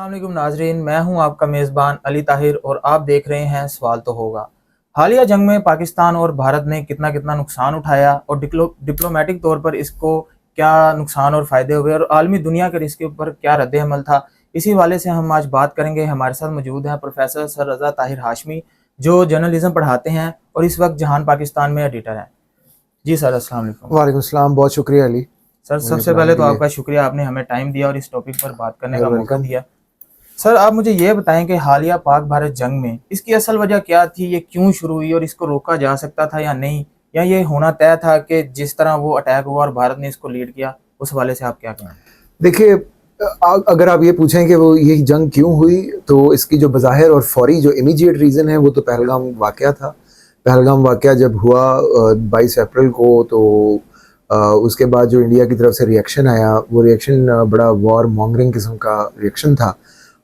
अस्सलाम वालेकुम नाजरीन, मैं हूं आपका मेज़बान अली ताहिर और आप देख रहे हैं सवाल तो होगा। हालिया जंग में पाकिस्तान और भारत ने कितना कितना नुकसान उठाया और डिप्लोमेटिक तौर पर इसको क्या नुकसान और फ़ायदे हुए और आलमी दुनिया के इसके ऊपर क्या रद्द अमल था, इसी हवाले से हम आज बात करेंगे। हमारे साथ मौजूद हैं प्रोफेसर सर रज़ा ताहिर हाशमी, जो जर्नलिज़म पढ़ाते हैं और इस वक्त जहान पाकिस्तान में एडिटर हैं। जी सर, अस्सलाम वालेकुम। वालेकुम सलाम, बहुत शुक्रिया अली। सर सबसे पहले तो आपका शुक्रिया, आपने हमें टाइम दिया और इस टॉपिक पर बात करने का मौका दिया। सर आप मुझे ये बताएं कि हालिया पाक भारत जंग में इसकी असल वजह क्या थी, ये क्यों शुरू हुई और इसको रोका जा सकता था या नहीं, या ये होना तय था कि जिस तरह वो अटैक हुआ और भारत ने इसको लीड किया, उस हवाले से आप क्या कहें? देखिए, अगर आप ये पूछें कि वो ये जंग क्यों हुई, तो इसकी जो बज़ाहिर और फौरी जो इमीडिएट रीज़न है वो तो पहलगाम वाक़या था। पहलगाम वाक़या जब हुआ 22 अप्रैल को, तो उसके बाद जो इंडिया की तरफ से रिएक्शन आया, वो रिएक्शन बड़ा वॉर मॉन्गरिंग किस्म का रिएक्शन था।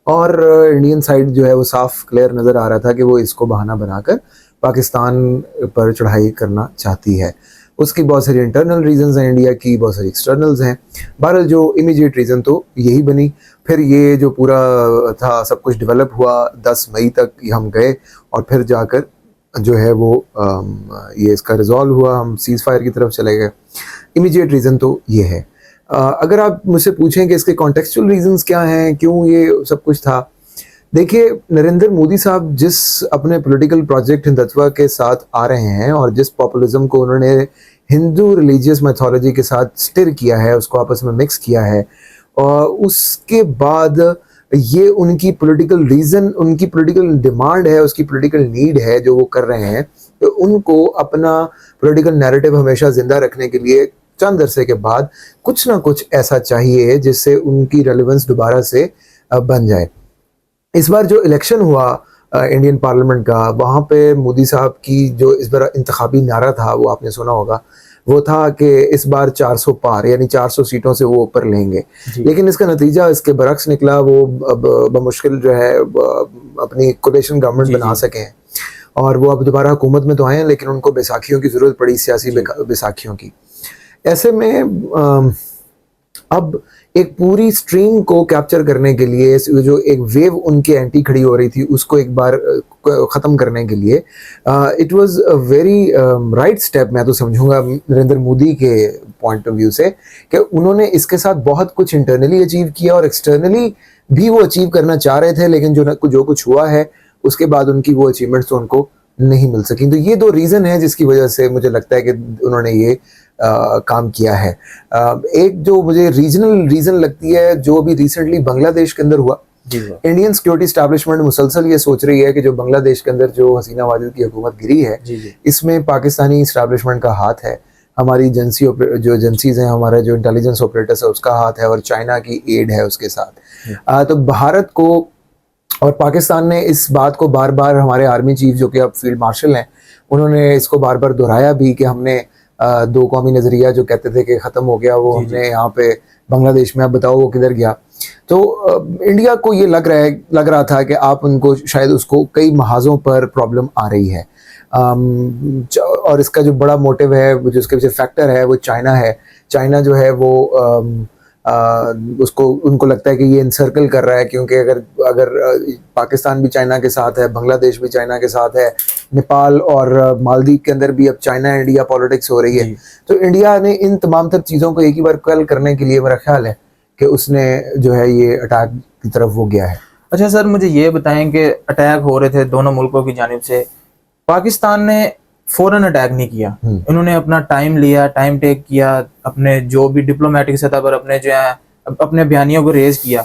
और इंडियन साइड जो है वो साफ क्लियर नज़र आ रहा था कि वो इसको बहाना बनाकर पाकिस्तान पर चढ़ाई करना चाहती है। उसकी बहुत सारी इंटरनल रीजंस हैं इंडिया की, बहुत सारी एक्सटर्नल्स हैं। बहरहाल जो इमीडिएट रीज़न तो यही बनी। फिर ये जो पूरा था सब कुछ डेवलप हुआ, 10 मई तक हम गए और फिर जाकर जो है वो ये इसका रिजॉल्व हुआ, हम सीज़ फायर की तरफ चले गए। इमीडिएट रीज़न तो ये है। अगर आप मुझसे पूछें कि इसके कॉन्टेक्चुअल रीजंस क्या हैं, क्यों ये सब कुछ था, देखिए, नरेंद्र मोदी साहब जिस अपने पॉलिटिकल प्रोजेक्ट हिंदुत्व के साथ आ रहे हैं और जिस पॉपुलिज्म को उन्होंने हिंदू रिलीजियस मैथोलॉजी के साथ स्टिर किया है, उसको आपस में मिक्स किया है, और उसके बाद ये उनकी पॉलिटिकल रीज़न, उनकी पॉलिटिकल डिमांड है, उसकी पॉलिटिकल नीड है जो वो कर रहे हैं। तो उनको अपना पॉलिटिकल नैरेटिव हमेशा ज़िंदा रखने के लिए चंद अरसे के बाद कुछ ना कुछ ऐसा चाहिए जिससे उनकी रेलेवेंस दोबारा से बन जाए। इस बार जो इलेक्शन हुआ इंडियन पार्लियामेंट का, वहाँ पे मोदी साहब की जो इस बार इंतखाबी नारा था, वो आपने सुना होगा, वो था कि इस बार 400 पार, यानी 400 सीटों से वो ऊपर लेंगे। लेकिन इसका नतीजा इसके बरक्स निकला। वो अब बमुश्किल जो है अपनी कोलिशन गवर्नमेंट बना सके हैं और वो अब दोबारा हुकूमत में तो आए हैं, लेकिन उनको बैसाखियों की ज़रूरत पड़ी, सियासी बैसाखियों की। ऐसे में अब एक पूरी स्ट्रीम को कैप्चर करने के लिए, जो एक वेव उनके एंटी खड़ी हो रही थी, उसको एक बार ख़त्म करने के लिए it was a very right step, मैं तो समझूंगा नरेंद्र मोदी के पॉइंट ऑफ व्यू से, कि उन्होंने इसके साथ बहुत कुछ इंटरनली अचीव किया और एक्सटर्नली भी वो अचीव करना चाह रहे थे, लेकिन जो कुछ हुआ है उसके बाद उनकी वो अचीवमेंट्स तो उनको नहीं मिल सकी। तो ये दो रीज़न है जिसकी वजह से मुझे लगता है कि उन्होंने ये काम किया है। एक जो मुझे रीजनल रीज़न लगती है, जो अभी रिसेंटली बांग्लादेश के अंदर हुआ, इंडियन सिक्योरिटी एस्टैब्लिशमेंट मुसलसल ये सोच रही है कि जो बांग्लादेश के अंदर जो हसीना वाजद की हुकूमत गिरी है, इसमें पाकिस्तानी एस्टैब्लिशमेंट का हाथ है, हमारी जो एजेंसीज हैं, हमारा जो इंटेलिजेंस ऑपरेटर्स है उसका हाथ है, और चाइना की एड है उसके साथ। तो भारत को और पाकिस्तान ने इस बात को बार बार, हमारे आर्मी चीफ जो कि अब फील्ड मार्शल हैं, उन्होंने इसको बार बार दोहराया भी कि हमने दो कौमी नज़रिया जो कहते थे कि ख़त्म हो गया, वो हमने यहाँ पे बांग्लादेश में, अब बताओ वो किधर गया। तो इंडिया को ये लग रहा था कि आप उनको शायद उसको कई महाजों पर प्रॉब्लम आ रही है, और इसका जो बड़ा मोटिव है, जो इसके पीछे फैक्टर है, वो चाइना है। चाइना जो है वो उसको, उनको लगता है कि ये इनसर्कल कर रहा है, क्योंकि अगर पाकिस्तान भी चाइना के साथ है, बांग्लादेश भी चाइना के साथ है, नेपाल और मालदीव के अंदर भी अब चाइना इंडिया पॉलिटिक्स हो रही है, तो इंडिया ने इन तमाम तर चीज़ों को एक ही बार कल करने के लिए मेरा ख्याल है कि उसने जो है ये अटैक की तरफ वो गया है। अच्छा सर, मुझे ये बताएं कि अटैक हो रहे थे दोनों मुल्कों की जानिब से, पाकिस्तान ने फौरन अटैक नहीं किया, इन्होंने अपना टाइम लिया, टाइम टेक किया, अपने जो भी डिप्लोमेटिक सतह पर अपने जो है अपने बयानियों को रेज किया।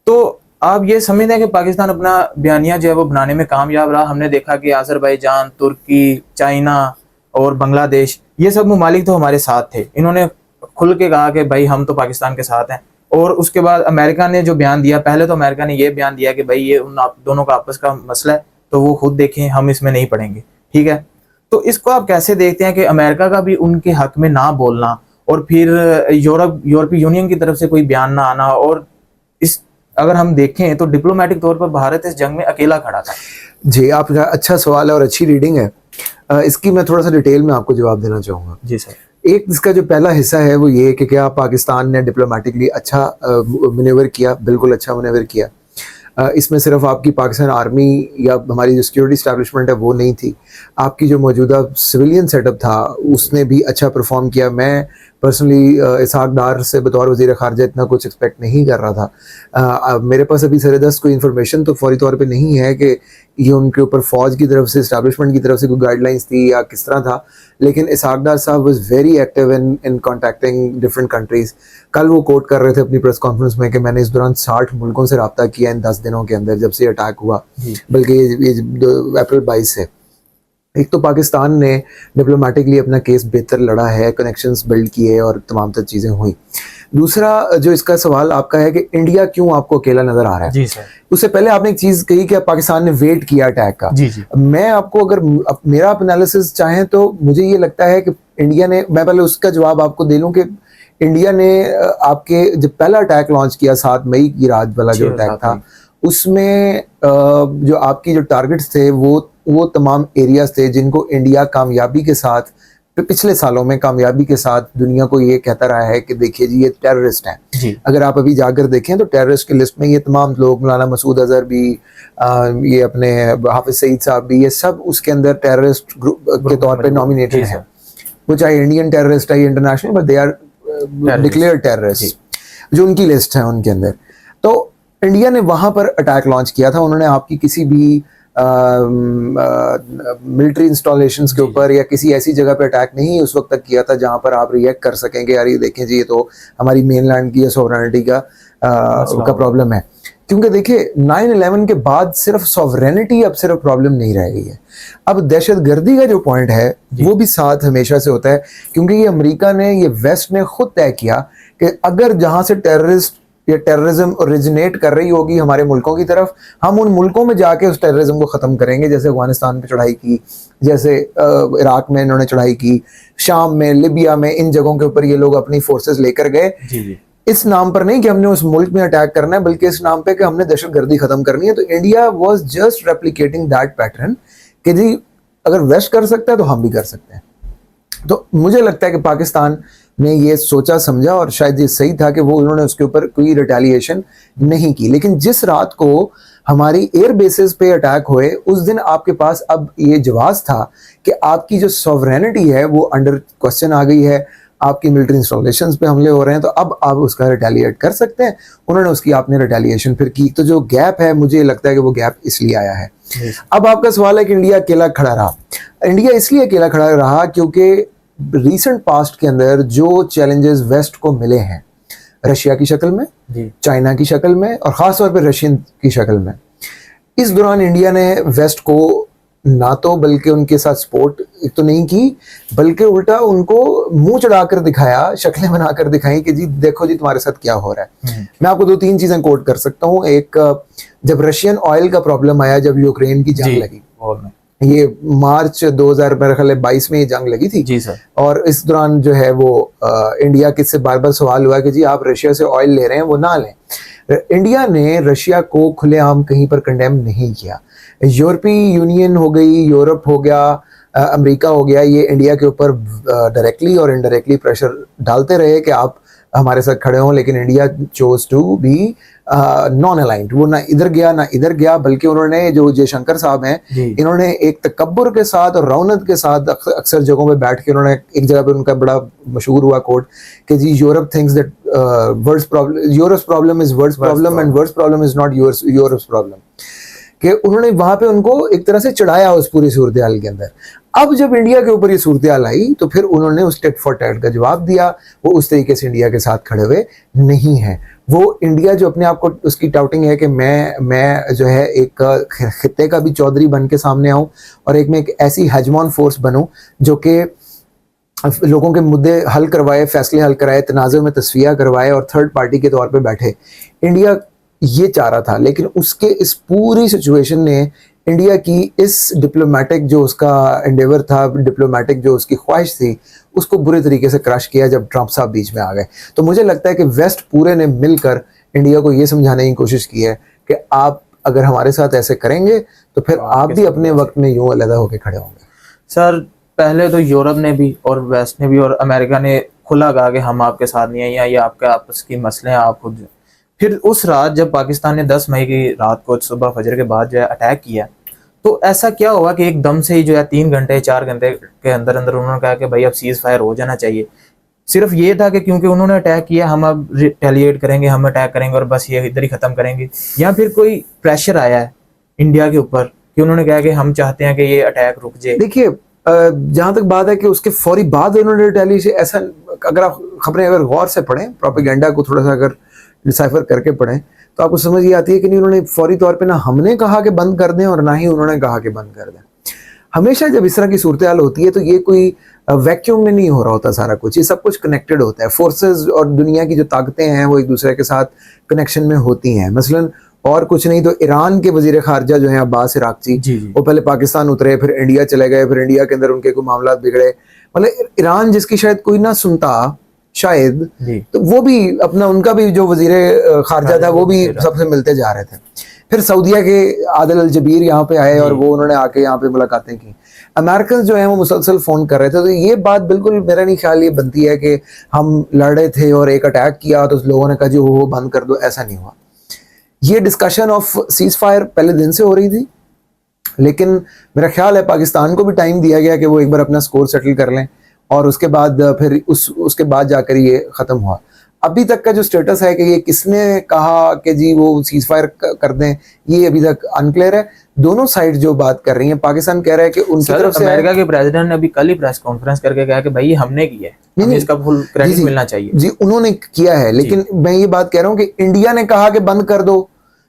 तो आप ये समझते हैं कि पाकिस्तान अपना बयानिया जो है वो बनाने में कामयाब रहा? हमने देखा कि अजरबैजान, तुर्की, चाइना और बांग्लादेश, ये सब ममालिक तो हमारे साथ थे, इन्होंने खुल के कहा कि भाई हम तो पाकिस्तान के साथ हैं। और उसके बाद अमेरिका ने जो बयान दिया, पहले तो अमेरिका ने ये बयान दिया कि भाई ये उन दोनों का आपस का मसला है, तो वो खुद देखें, हम इसमें नहीं पड़ेंगे, ठीक है। तो इसको आप कैसे देखते हैं कि अमेरिका का भी उनके हक में ना बोलना और फिर यूरोपीय यूनियन की तरफ से कोई बयान ना आना, और इस अगर हम देखें तो डिप्लोमेटिक तौर पर भारत इस जंग में अकेला खड़ा था। जी, आपका अच्छा सवाल है और अच्छी रीडिंग है। इसकी मैं थोड़ा सा डिटेल में आपको जवाब देना चाहूँगा। जी सर। एक इसका जो पहला हिस्सा है वो ये कि क्या पाकिस्तान ने डिप्लोमेटिकली अच्छा मैनेवर किया, बिल्कुल अच्छा मैनेवर किया। इसमें सिर्फ आपकी पाकिस्तान आर्मी या हमारी जो सिक्योरिटी इस्टेब्लिशमेंट है वो नहीं थी, आपकी जो मौजूदा सिविलियन सेटअप था उसने भी अच्छा परफॉर्म किया। मैं पर्सनली इसहाक डार से बतौर वज़ीर ख़ारजा इतना कुछ एक्सपेक्ट नहीं कर रहा था। मेरे पास अभी सरेदस्त कोई इन्फॉर्मेशन तो फौरी तौर पे नहीं है कि ये उनके ऊपर फ़ौज की तरफ से, इस्टेब्लिशमेंट की तरफ से कोई गाइडलाइंस थी या किस तरह था, लेकिन इसहाक डार साहब was very active in contacting different countries. कल वो कोट कर रहे थे अपनी प्रेस कॉन्फ्रेंस में कि मैंने इस दौरान 60 मुल्कों से रब्ता किया इन 10 दिनों के अंदर, जब से अटैक हुआ, बल्कि ये अप्रैल 22 से। एक तो पाकिस्तान ने डिप्लोमेटिकली अपना केस बेहतर लड़ा है, कनेक्शंस बिल्ड किए और तमाम तर चीज़ें हुई। दूसरा जो इसका सवाल आपका है कि इंडिया क्यों आपको अकेला नजर आ रहा है, जी सर। उससे पहले आपने एक चीज़ कही कि पाकिस्तान ने वेट किया अटैक का। जी जी। मैं आपको अगर मेरा आप एनालिसिस चाहें तो मुझे ये लगता है कि इंडिया ने, मैं पहले उसका जवाब आपको दे लूँ कि इंडिया ने आपके जब पहला अटैक लॉन्च किया 7 मई की रात वाला जो अटैक था, उसमें जो आपकी जो टारगेट्स थे वो तमाम एरियाज थे जिनको इंडिया कामयाबी के साथ, पिछले सालों में कामयाबी के साथ दुनिया को ये कहता रहा है कि देखिए जी ये टेररिस्ट हैं। अगर आप अभी जाकर देखें तो टेररिस्ट की लिस्ट में ये तमाम लोग, मौलाना मसूद अजहर भी, ये अपने हाफिज सईद साहब भी, ये सब उसके अंदर टेररिस्ट ग्रुप के तौर पे नॉमिनेटेड हैं। वो चाहे इंडियन टेररिस्ट है, international, but they are declared terrorist, जो उनकी लिस्ट है उनके अंदर। तो इंडिया ने वहां पर अटैक लॉन्च किया था। उन्होंने आपकी किसी भी मिलिट्री इंस्टॉलेशंस के ऊपर या किसी ऐसी जगह पे अटैक नहीं उस वक्त तक किया था जहां पर आप रिएक्ट कर सकेंगे, यार ये देखें जी ये तो हमारी मेनलैंड की या सोवरेनिटी का प्रॉब्लम है। क्योंकि देखिए 9/11 के बाद सिर्फ सॉवरेनिटी अब सिर्फ प्रॉब्लम नहीं रह गई है, अब दहशतगर्दी का जो पॉइंट है वो भी साथ हमेशा से होता है। क्योंकि ये अमेरिका ने, ये वेस्ट ने खुद तय किया कि अगर जहां से टेररिस्ट या टेररिज्म ओरिजिनेट कर रही होगी हमारे मुल्कों की तरफ, हम उन मुल्कों में जाके उस टेररिज्म को ख़त्म करेंगे। जैसे अफगानिस्तान पे चढ़ाई की, जैसे इराक में इन्होंने चढ़ाई की, शाम में, लिबिया में, इन जगहों के ऊपर ये लोग अपनी फोर्सेस लेकर गए। इस नाम पर नहीं कि हमने उस मुल्क में अटैक करना है, बल्कि इस नाम पे कि हमने दहशतगर्दी खत्म करनी है। तो India was just replicating that pattern कि जी अगर वेस्ट कर सकता है तो हम भी कर सकते हैं। तो मुझे लगता है कि पाकिस्तान ने ये सोचा समझा और शायद ये सही था कि वो उन्होंने उसके ऊपर कोई रिटेलिएशन नहीं की। लेकिन जिस रात को हमारी एयर बेसिस पे अटैक हुए, उस दिन आपके पास अब ये जवाब था कि आपकी जो सॉवरेनिटी है वो अंडर क्वेश्चन आ गई है, आपकी मिलिट्री इंस्टॉलेशंस पे हमले हो रहे हैं, तो अब आप उसका रिटेलिएट कर सकते हैं। उन्होंने उसकी आपने रिटेलिएशन फिर की। तो जो गैप है, मुझे लगता है कि वो गैप इसलिए आया है। अब आपका सवाल है कि इंडिया अकेला खड़ा रहा। इंडिया इसलिए अकेला खड़ा रहा क्योंकि रिसेंट पास्ट के अंदर जो चैलेंजेस वेस्ट को मिले हैं, रशिया की शक्ल में, चाइना की शक्ल में और ख़ास तौर पर रशियन की शक्ल में, इस दौरान इंडिया ने वेस्ट को ना तो बल्कि उनके साथ सपोर्ट एक तो नहीं की, बल्कि उल्टा उनको मुंह चढ़ाकर दिखाया, शक्लें बनाकर दिखाई कि जी देखो जी तुम्हारे साथ क्या हो रहा है। मैं आपको 2-3 चीज़ें कोट कर सकता हूँ। एक, जब रशियन ऑयल का प्रॉब्लम आया, जब यूक्रेन की जंग लगी, ये मार्च 2022 में ये जंग लगी थी जी सर। और इस दौरान जो है वो इंडिया किससे बार बार सवाल हुआ कि जी आप रशिया से ऑयल ले रहे हैं, वो ना लें। इंडिया ने रशिया को खुलेआम कहीं पर कंडेम नहीं किया। यूरोपीय यूनियन हो गई, यूरोप हो गया, अमेरिका हो गया, ये इंडिया के ऊपर डायरेक्टली और इनडायरेक्टली प्रेशर डालते रहे कि आप हमारे साथ खड़े हों, लेकिन India chose to be non aligned. वो ना इधर गया ना इधर गया, बल्कि उन्होंने, जो जयशंकर साहब हैं, इन्होंने एक तकब्बुर के साथ और रौनक के साथ अक्सर जगहों पे बैठ के उन्होंने एक जगह पे उनका बड़ा मशहूर हुआ कोट कि जी Europe thinks that world's problem, Europe's problem is world's problem and world's problem is not Europe's problem. कि उन्होंने वहां पे उनको एक तरह से चढ़ाया उस पूरी सूरत हाल के अंदर। अब जब इंडिया के ऊपर ये सूरत हाल आई तो फिर उन्होंने उस टेट फॉर टैट का जवाब दिया। वो उस तरीके से इंडिया के साथ खड़े हुए नहीं है। वो इंडिया जो अपने आप को, उसकी टाउटिंग है कि मैं जो है एक खित्ते का भी चौधरी बन के सामने आऊं और मैं एक ऐसी हेजमॉन फोर्स बनूं जो कि लोगों के मुद्दे हल करवाए, फैसले हल कराए, तनाज़ुर में तस्वीया करवाए और थर्ड पार्टी के तौर पे बैठे। इंडिया ये चाह रहा था, लेकिन उसके इस पूरी सिचुएशन ने इंडिया की इस डिप्लोमेटिक जो उसका एंडेवर था, डिप्लोमेटिक जो उसकी ख्वाहिश थी, उसको बुरे तरीके से क्रश किया जब ट्रंप साहब बीच में आ गए। तो मुझे लगता है कि वेस्ट पूरे ने मिलकर इंडिया को ये समझाने की कोशिश की है कि आप अगर हमारे साथ ऐसे करेंगे तो फिर आप भी अपने वक्त में यूं अलग होकर खड़े होंगे। सर, पहले तो यूरोप ने भी और वेस्ट ने भी और अमेरिका ने खुला कहा कि हम आपके साथ नहीं है, या ये आपके आपस की मसले हैं, आप खुद। फिर उस रात जब पाकिस्तान ने 10 मई की रात को सुबह फजर के बाद जो है अटैक किया, तो ऐसा क्या हुआ कि एकदम से ही जो है 3 घंटे 4 घंटे के अंदर अंदर उन्होंने कहा कि भाई अब सीज फायर हो जाना चाहिए। सिर्फ ये था कि क्योंकि उन्होंने अटैक किया हम अब रिटेलिएट करेंगे, हम अटैक करेंगे और बस ये इधर ही खत्म करेंगे, या फिर कोई प्रेशर आया है इंडिया के ऊपर कि उन्होंने कहा कि हम चाहते हैं कि ये अटैक रुक जाए? देखिए, जहां तक बात है कि उसके फौरी बाद उन्होंने रिटेलिएशन, ऐसा अगर आप खबरें अगर गौर से पढ़ें, प्रोपेगेंडा को थोड़ा सा अगर डिसाइफर करके पढ़ें, तो आपको समझ ये आती है कि नहीं, उन्होंने फौरी तौर पे ना हमने कहा कि बंद कर दें और ना ही उन्होंने कहा कि बंद कर दें। हमेशा जब इस तरह की सूरत हाल होती है तो ये कोई वैक्यूम में नहीं हो रहा होता, सारा कुछ, ये सब कुछ कनेक्टेड होता है। फोर्सेस और दुनिया की जो ताकतें हैं वो एक दूसरे के साथ कनेक्शन में होती हैं। मसलन और कुछ नहीं तो ईरान के वजीर खारजा जो हैं अब्बास इराक्ची, वो पहले पाकिस्तान उतरे, फिर इंडिया चले गए, फिर इंडिया के अंदर उनके कोई मामला बिगड़े, मतलब ईरान जिसकी शायद कोई ना सुनता शायद, तो वो भी अपना, उनका भी जो वजीर खारजा था वो भी सबसे मिलते जा रहे थे। फिर सऊदिया के आदिल अल जबीर यहाँ पे आए और वो उन्होंने आके यहाँ पे मुलाकातें की। अमेरिकन जो है वो मुसलसल फोन कर रहे थे। तो ये बात बिल्कुल मेरा नहीं ख्याल ये बनती है कि हम लड़ रहे थे और एक अटैक किया तो लोगों ने कहा जी वो बंद कर दो, ऐसा नहीं हुआ। ये डिस्कशन ऑफ सीज फायर पहले दिन से हो रही थी, लेकिन मेरा ख्याल है पाकिस्तान को भी टाइम दिया गया कि वो एक बार अपना स्कोर सेटल कर लें और उसके बाद फिर उसके बाद जाकर ये ख़त्म हुआ। अभी तक का जो स्टेटस है कि ये किसने कहा कि जी वो सीज फायर कर दें, ये अभी तक अनक्लियर है। दोनों साइड जो बात कर रही हैं, पाकिस्तान कह रहा है कि उनकी तरफ से, अमेरिका के प्रेसिडेंट ने अभी कल ही प्रेस कॉन्फ्रेंस करके कहा कि भाई ये हमने किया है, हमें इसका फुल क्रेडिट मिलना चाहिए। जी उन्होंने किया है, लेकिन मैं ये बात कह रहा हूँ कि इंडिया ने कहा कि बंद कर दो,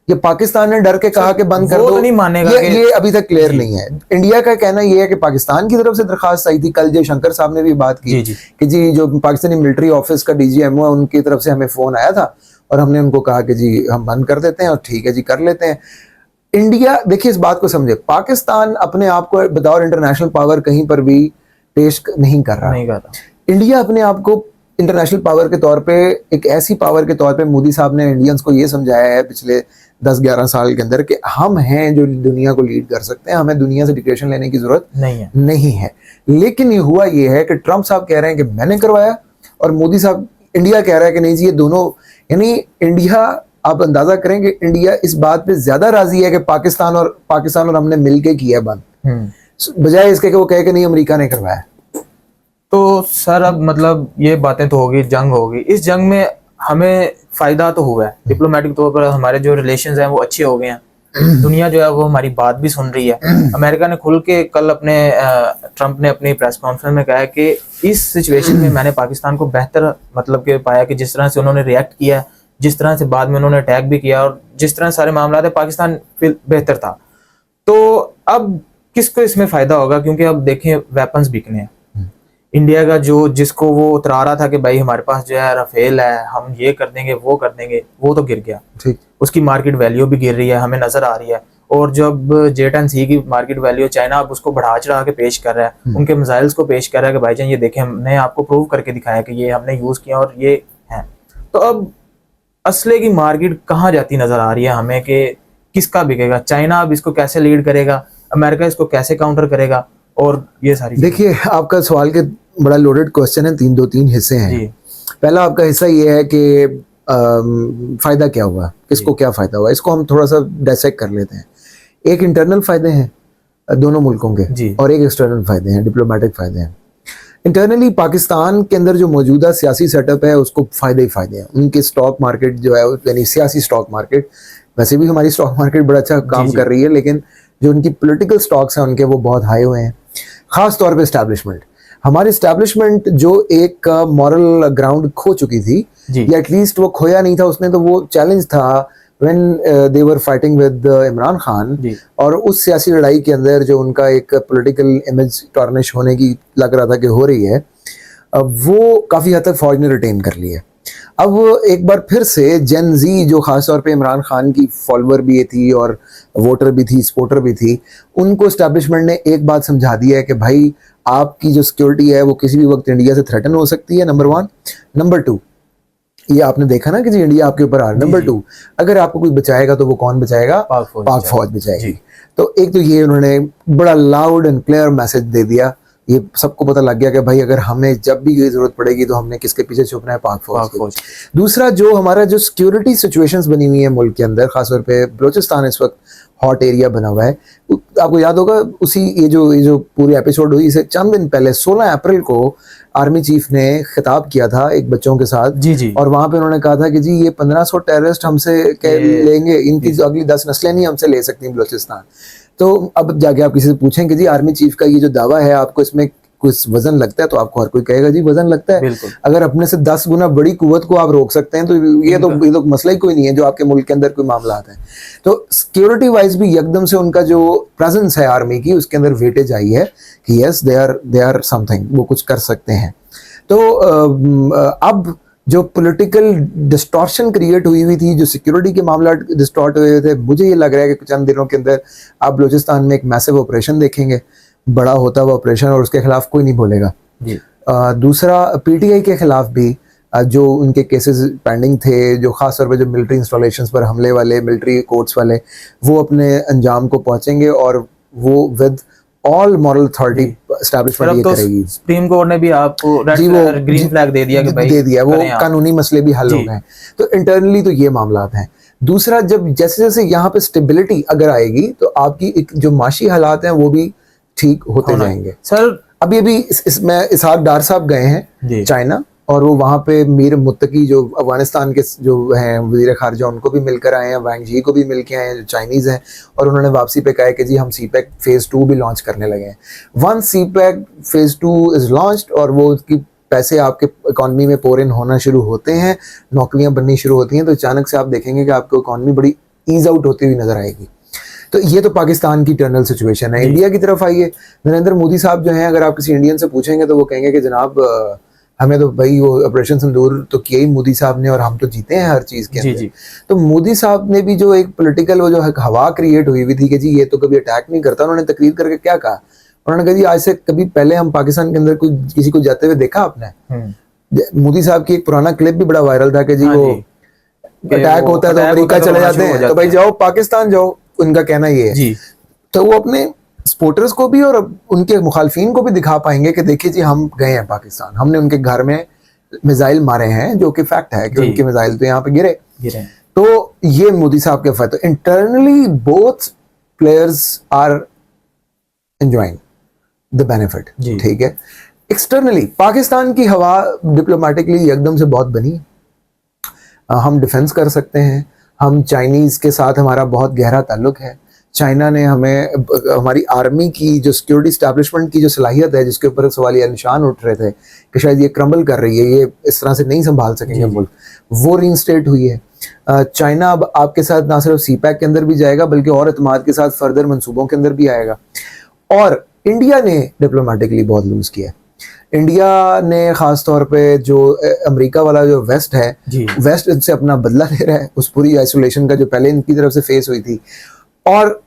ये पाकिस्तान ने डर के कहा कि बंद कर दो, नहीं मानेगा। ये अभी तक क्लियर नहीं है। इंडिया का कहना ये है कि पाकिस्तान की तरफ से दरखास्त आई थी, कल जयशंकर साहब ने भी बात की कि जी जो पाकिस्तानी मिलिट्री ऑफिस का डीजीएमओ है उनकी तरफ से हमें फोन आया था और हमने उनको कहा कि जी हम बंद कर देते हैं, और ठीक है जी कर लेते हैं। इंडिया, देखिए इस बात को समझे, पाकिस्तान अपने आप को बतौर इंटरनेशनल पावर कहीं पर भी पेश नहीं कर रहा। इंडिया अपने आप को इंटरनेशनल पावर के तौर पे, एक ऐसी पावर के तौर पे, मोदी साहब ने इंडियंस को ये समझाया है पिछले 10-11 साल के अंदर कि हम हैं जो दुनिया को लीड कर सकते हैं, हमें दुनिया से डिक्टेशन लेने की जरूरत नहीं है। लेकिन ये हुआ ये है कि ट्रंप साहब कह रहे हैं कि मैंने करवाया, और मोदी साहब, इंडिया कह रहा है कि नहीं जी ये दोनों, यानी इंडिया, आप अंदाजा करें कि इंडिया इस बात पे ज्यादा राजी है कि पाकिस्तान और हमने मिलके किया बंद, बजाय इसके कि वो कहे कि नहीं अमेरिका ने करवाया। तो सर अब मतलब ये बातें तो होगी, जंग होगी, इस जंग में हमें फायदा तो हुआ है, डिप्लोमेटिक तौर पर हमारे जो रिलेशंस हैं वो अच्छे हो गए हैं, दुनिया जो है वो हमारी बात भी सुन रही है। अमेरिका ने खुल के कल अपने ट्रंप ने अपनी प्रेस कॉन्फ्रेंस में कहा है कि इस सिचुएशन में मैंने पाकिस्तान को बेहतर मतलब के पाया कि जिस तरह से उन्होंने रिएक्ट किया, जिस तरह से बाद में उन्होंने अटैक भी किया और जिस तरह सारे मामला थे, पाकिस्तान बेहतर था। तो अब किसको इसमें फायदा होगा? क्योंकि अब देखें वेपन्स बिकने हैं, इंडिया का जो जिसको वो उतरा रहा था कि भाई हमारे पास जो है राफेल है, हम ये कर देंगे वो कर देंगे, वो तो गिर गया, ठीक, उसकी मार्केट वैल्यू भी गिर रही है, हमें नजर आ रही है। और जब J-10C की मार्केट वैल्यू चाइना अब उसको बढ़ा चढ़ा के पेश कर रहा है, उनके मिसाइल्स को पेश कर रहा है कि भाईजान ये देखें हमने आपको प्रूव करके दिखाया कि ये हमने यूज किया और ये है। तो अब असले की मार्केट कहाँ जाती नजर आ रही है हमें कि किसका बिकेगा? चाइना अब इसको कैसे लीड करेगा, अमेरिका इसको कैसे काउंटर करेगा, और ये सारी। देखिए आपका सवाल के बड़ा लोडेड क्वेश्चन है, दो तीन हिस्से हैं। पहला आपका हिस्सा ये है कि फायदा क्या हुआ, किसको क्या फायदा हुआ, इसको हम थोड़ा सा डायसेक्ट कर लेते हैं। एक इंटरनल फायदे हैं दोनों मुल्कों के, और एक एक्सटर्नल फायदे हैं, डिप्लोमेटिक फायदे हैं। इंटरनली पाकिस्तान के अंदर जो मौजूदा सियासी सेटअप है उसको फायदे ही फायदे हैं। उनके स्टॉक मार्केट जो है, यानी सियासी स्टॉक मार्केट, वैसे भी हमारी स्टॉक मार्केट बड़ा अच्छा काम कर रही है, लेकिन जो उनकी पॉलिटिकल स्टॉक्स हैं उनके वो बहुत हाई हुए हैं। खास तौर पे एस्टैब्लिशमेंट, हमारी एस्टैब्लिशमेंट जो एक मॉरल ग्राउंड खो चुकी थी, या एटलीस्ट वो खोया नहीं था उसने, तो वो चैलेंज था when they were fighting with Imran Khan, और उस सियासी लड़ाई के अंदर जो उनका एक पॉलिटिकल इमेज टार्निश होने की लग रहा था कि हो रही है, वो काफ़ी हद तक फौज ने रिटेन कर लिया। अब एक बार फिर से जेन जी जो खास तौर पे इमरान खान की फॉलोअर भी थी और वोटर भी थी, सपोर्टर भी थी, उनको एस्टैब्लिशमेंट ने एक बात समझा दी है कि भाई आपकी जो सिक्योरिटी है वो किसी भी वक्त इंडिया से थ्रेटन हो सकती है, नंबर 1। नंबर 2, ये आपने देखा ना कि जी इंडिया आपके ऊपर आ रहा है। नंबर 2, अगर आपको कोई बचाएगा तो वो कौन बचाएगा? पाक फौज बचाएगी। तो एक तो ये उन्होंने बड़ा लाउड एंड क्लियर मैसेज दे दिया ये सबको पता लग गया कि भाई अगर हमें जब भी ये जरूरत पड़ेगी तो हमने किसके पीछे छुपना है, पाक फौज के। दूसरा जो हमारा जो सिक्योरिटी सिचुएशंस बनी हुई है मुल्क के अंदर, खासतौर पे बलूचिस्तान इस वक्त हॉट एरिया बना हुआ है। आपको याद होगा उसी ये जो पूरी एपिसोड हुई इससे चंद दिन पहले 16 अप्रैल को आर्मी चीफ ने खिताब किया था एक बच्चों के साथ, जी। और वहां पे उन्होंने कहा था कि जी ये 1500 टेररिस्ट हमसे लेंगे, इनकी अगली 10 नस्लें नहीं हमसे ले सकती बलूचिस्तान। तो अब जाके आप किसी से पूछें कि जी आर्मी चीफ का ये जो दावा है आपको इसमें कुछ वजन लगता है, तो आपको हर कोई कहेगा जी वजन लगता है। अगर अपने से 10 गुना बड़ी कुव्वत को आप रोक सकते हैं तो ये तो मसला ही कोई नहीं है जो आपके मुल्क के अंदर कोई मामला आता है। तो सिक्योरिटी वाइज भी एकदम से उनका जो प्रेजेंस है आर्मी की उसके अंदर वेटेज आई है कि यस दे आर समथिंग, वो कुछ कर सकते हैं। तो अब जो पॉलिटिकल डिस्टॉर्शन क्रिएट हुई थी, जो सिक्योरिटी के मामला डिस्टॉर्ट हुए थे, मुझे ये लग रहा है कि चंद दिनों के अंदर आप बलूचिस्तान में एक मैसिव ऑपरेशन देखेंगे, बड़ा होता हुआ ऑपरेशन, और उसके खिलाफ कोई नहीं बोलेगा जी। दूसरा पीटीआई के खिलाफ भी जो उनके केसेस पेंडिंग थे, जो खास तौर पे जो मिलिट्री इंस्टॉलेशंस पर हमले वाले, मिलिट्री कोर्ट्स वाले, वो अपने अंजाम को पहुंचेंगे और वो with all moral authority establishment ये करेगी। सुप्रीम कोर्ट ने भी आपको ग्रीन फ्लैग दे दिया कि भाई दे दिया, वो कानूनी मसले भी हल हो गए। तो इंटरनली तो ये मामला हैं। दूसरा, जब जैसे जैसे यहाँ पे स्टेबिलिटी अगर आएगी तो आपकी एक जो माशी हालात हैं वो भी ठीक होते जाएंगे। सर अभी अभी इसमें इसहाक डार साहब गए हैं चाइना, और वो वहाँ पे मीर मुत्तकी जो अफगानिस्तान के जो हैं वजीर खारजा, उनको भी मिलकर आए हैं, वांग जी को भी मिल के आए हैं जो चाइनीज़ हैं, और उन्होंने वापसी पे कहा है कि जी हम सीपैक फेज़ 2 भी लॉन्च करने लगे हैं। Once CPEC phase 2 is launched और वो उसकी पैसे आपके इकॉनमी में पोर इन होना शुरू होते हैं, नौकरियां बननी शुरू होती हैं, तो अचानक से आप देखेंगे कि आपको इकॉनमी बड़ी ईज आउट होती हुई नजर आएगी। तो ये तो पाकिस्तान की टर्नल सिचुएशन है। इंडिया की तरफ आइए, नरेंद्र मोदी साहब जो हैं, अगर आप किसी इंडियन से पूछेंगे तो वो कहेंगे कि जनाब हमें तो भाई वो ऑपरेशन सिंदूर तो किया ही मोदी साहब ने, और हम तो जीते हैं हर चीज के अंदर। तो मोदी साहब ने भी जो एक पॉलिटिकल वो जो हवा क्रिएट हुई हुई थी कि जी ये तो कभी अटैक नहीं करता, उन्होंने तकरीर करके क्या कहा, उन्होंने कहा जी आज से कभी पहले हम पाकिस्तान के अंदर कोई किसी को जाते हुए देखा आपने? मोदी साहब की एक पुराना क्लिप भी बड़ा वायरल था कि जी वो अटैक होता है तो अमेरिका चले जाते हैं, तो भाई जाओ पाकिस्तान जाओ, उनका कहना ये है। तो वो अपने सपोर्टर्स को भी और उनके मुखालफीन को भी दिखा पाएंगे कि देखिए जी हम गए हैं पाकिस्तान, हमने उनके घर में मिसाइल मारे हैं, जो कि फैक्ट है कि उनके मिसाइल तो यहाँ पे गिरे। तो ये मोदी साहब के फायदे। Internally both players are enjoying the benefit, ठीक है। एक्सटर्नली पाकिस्तान की हवा डिप्लोमेटिकली एकदम से बहुत बनी, हम डिफेंस कर सकते हैं, हम चाइनीज के साथ हमारा बहुत गहरा ताल्लुक है। चाइना ने हमें हमारी आर्मी की जो सिक्योरिटी स्टैब्लिशमेंट की जो सलाहियत है, जिसके ऊपर सवालिया निशान उठ रहे थे कि शायद ये क्रम्बल कर रही है, ये इस तरह से नहीं संभाल सकेंगे मुल्क, वो रीइंस्टेट हुई है। चाइना अब आपके साथ ना सिर्फ सीपैक के अंदर भी जाएगा बल्कि और एतमाद के साथ फर्दर मंसूबों के अंदर भी आएगा। और इंडिया ने डिप्लोमेटिकली बहुत लूज किया है। इंडिया ने खास तौर पे जो अमेरिका वाला जो वेस्ट है, वेस्ट इनसे अपना बदला ले रहा है उस पूरी आइसोलेशन का जो पहले इनकी तरफ से फेस हुई थी, और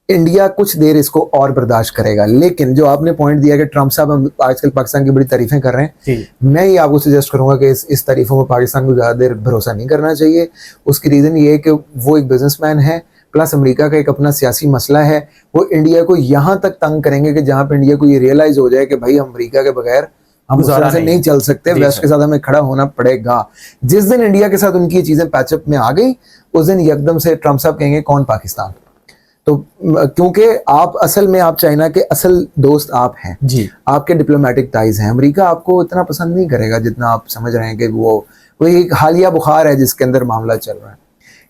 इंडिया कुछ देर इसको और बर्दाश्त करेगा। लेकिन जो आपने पॉइंट दिया कि ट्रम्प साहब आजकल पाकिस्तान की बड़ी तारीफें कर रहे हैं, मैं ये आपको सजेस्ट करूंगा कि इस तारीफों में पाकिस्तान को ज़्यादा देर भरोसा नहीं करना चाहिए। उसकी रीज़न ये है कि वो एक बिजनेसमैन है, प्लस अमेरिका का एक अपना सियासी मसला है। वो इंडिया को यहाँ तक तंग करेंगे कि जहाँ पे इंडिया को ये रियलाइज हो जाए कि भाई हम अमेरिका के बगैर हम उस तरह से नहीं चल सकते, वेस्ट के साथ हमें खड़ा होना पड़ेगा। जिस दिन इंडिया के साथ उनकी ये चीजें पैचअप में आ गई, उस दिन एकदम से ट्रम्प साहब कहेंगे कौन पाकिस्तान। तो क्योंकि आप असल में आप चाइना के असल दोस्त आप हैं जी, आपके डिप्लोमेटिक टाइज हैं। अमेरिका आपको इतना पसंद नहीं करेगा जितना आप समझ रहे हैं कि वो कोई एक हालिया बुखार है जिसके अंदर मामला चल रहा है।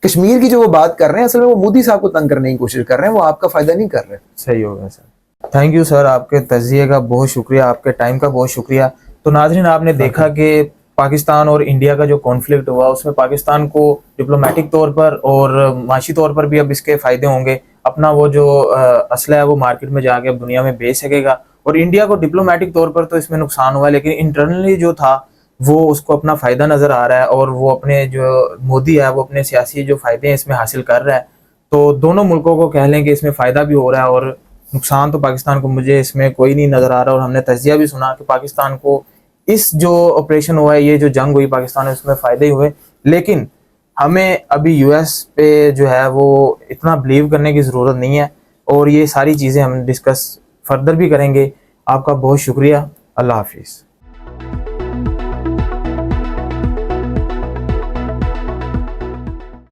कश्मीर की जो वो बात कर रहे हैं, असल में वो मोदी साहब को तंग करने की कोशिश कर रहे हैं, वो आपका फायदा नहीं कर रहे। सही होगा सर। थैंक यू सर, आपके तज़किये का बहुत शुक्रिया, आपके टाइम का बहुत शुक्रिया। तो नाज़रीन, आपने देखा कि पाकिस्तान और इंडिया का जो कॉन्फ्लिक्ट हुआ उसमें पाकिस्तान को डिप्लोमेटिक तौर पर और माशी तौर पर भी अब इसके फायदे होंगे। अपना वो जो असला है वो मार्केट में जाके दुनिया में बेच सकेगा, और इंडिया को डिप्लोमेटिक तौर पर तो इसमें नुकसान हुआ, लेकिन इंटरनली जो था वो उसको अपना फायदा नजर आ रहा है, और वो अपने जो मोदी है वो अपने सियासी जो फायदे हैं इसमें हासिल कर रहा है। तो दोनों मुल्कों को कह लें कि इसमें फायदा भी हो रहा है, और नुकसान तो पाकिस्तान को मुझे इसमें कोई नहीं नजर आ रहा। और हमने तज्जिया भी सुना कि पाकिस्तान को इस जो ऑपरेशन हुआ है, ये जो जंग हुई पाकिस्तान में, उसमें फायदे ही हुए। लेकिन हमें अभी यूएस पे जो है वो इतना बिलीव करने की ज़रूरत नहीं है, और ये सारी चीज़ें हम डिस्कस फर्दर भी करेंगे। आपका बहुत शुक्रिया। अल्लाह हाफिज़।